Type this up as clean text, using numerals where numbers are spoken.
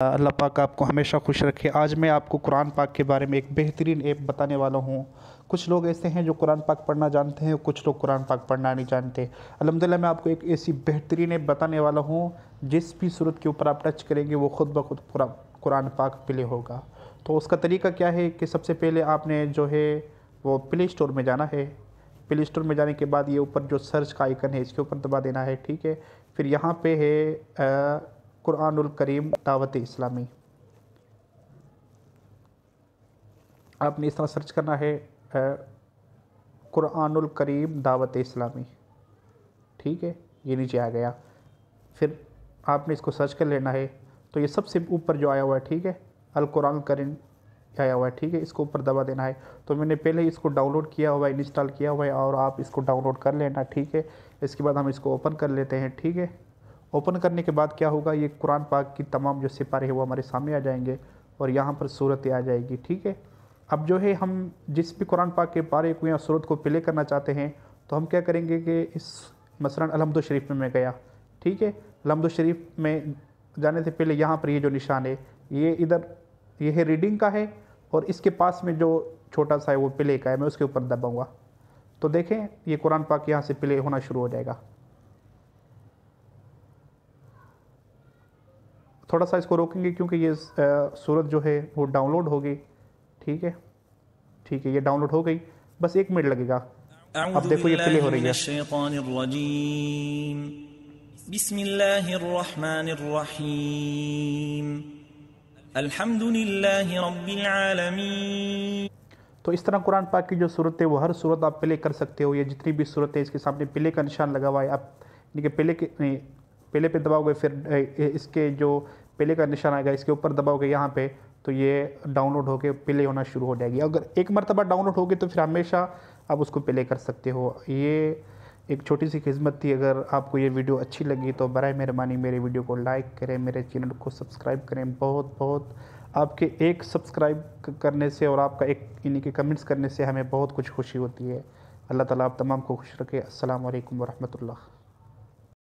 अल्लाह पाक आपको हमेशा खुश रखे। आज मैं आपको कुरान पाक के बारे में एक बेहतरीन ऐप बताने वाला हूँ। कुछ लोग ऐसे हैं जो कुरान पाक पढ़ना जानते हैं, कुछ लोग कुरान पाक पढ़ना नहीं जानते। अल्हम्दुलिल्लाह मैं आपको एक ऐसी बेहतरीन ऐप बताने वाला हूँ, जिस भी सूरत के ऊपर आप टच करेंगे वो ख़ुद ब खुद पूरा कुरान पाक प्ले होगा। तो उसका तरीका क्या है कि सबसे पहले आपने जो है वो प्ले स्टोर में जाना है। प्ले स्टोर में जाने के बाद ये ऊपर जो सर्च का आइकन है इसके ऊपर दबा देना है, ठीक है। फिर यहाँ पे है कुरानुल करीम दावत इस्लामी। आपने इस तरह सर्च करना है कुरानुल करीम दावत इस्लामी, ठीक है। ये नीचे आ गया। फिर आपने इसको सर्च कर लेना है। तो ये सबसे ऊपर जो आया हुआ है, ठीक है, अल कुरान करीम आया हुआ है, ठीक है। इसको ऊपर दबा देना है। तो मैंने पहले ही इसको डाउनलोड किया हुआ है, इंस्टॉल किया हुआ है, और आप इसको डाउनलोड कर लेना, ठीक है। इसके बाद हम इसको ओपन कर लेते हैं, ठीक है। ओपन करने के बाद क्या होगा, ये कुरान पाक की तमाम जो सिपारे हैं वो हमारे सामने आ जाएंगे और यहाँ पर सूरतें आ जाएगी, ठीक है। अब जो है हम जिस भी कुरान पाक के पारे को या सूरत को प्ले करना चाहते हैं, तो हम क्या करेंगे कि इस मसलन अलहम्दुल शरीफ में मैं गया, ठीक है। अलहम्दुल शरीफ में जाने से पहले यहाँ पर ये जो निशान है, ये इधर ये है रीडिंग का है, और इसके पास में जो छोटा सा है वो प्ले का है। मैं उसके ऊपर दबाऊँगा तो देखें ये कुरान पाक यहाँ से प्ले होना शुरू हो जाएगा। थोड़ा सा इसको रोकेंगे क्योंकि ये सूरत जो है वो डाउनलोड हो गई, ठीक है। ठीक है, ये डाउनलोड हो गई, बस 1 मिनट लगेगा। अब देखो ये प्ले हो रही है। बिस्मिल्लाहिर्रहमानिर्रहीम अल्हम्दुलिल्लाहि रब्बिल आलमीन। तो इस तरह कुरान पाक की जो सूरत है वो हर सूरत आप प्ले कर सकते हो। ये जितनी भी सूरत है इसके सामने प्ले का निशान लगा हुआ है। आप देखिए प्ले के नहीं, प्ले पे दबाओगे, फिर इसके जो प्ले का निशान आएगा इसके ऊपर दबाओगे यहाँ पे, तो ये डाउनलोड होकर प्ले होना शुरू हो जाएगी। अगर एक मरतबा डाउनलोड होगी तो फिर हमेशा आप उसको प्ले कर सकते हो। ये एक छोटी सी खिदमत थी। अगर आपको ये वीडियो अच्छी लगी तो बराए मेहरबानी मेरे वीडियो को लाइक करें, मेरे चैनल को सब्सक्राइब करें। बहुत बहुत आपके एक सब्सक्राइब करने से और आपका एक इन्हीं के कमेंट्स करने से हमें बहुत कुछ खुशी होती है। अल्लाह ताला आप तमाम को खुश रखे। अस्सलाम वालेकुम वरहमतुल्लाह।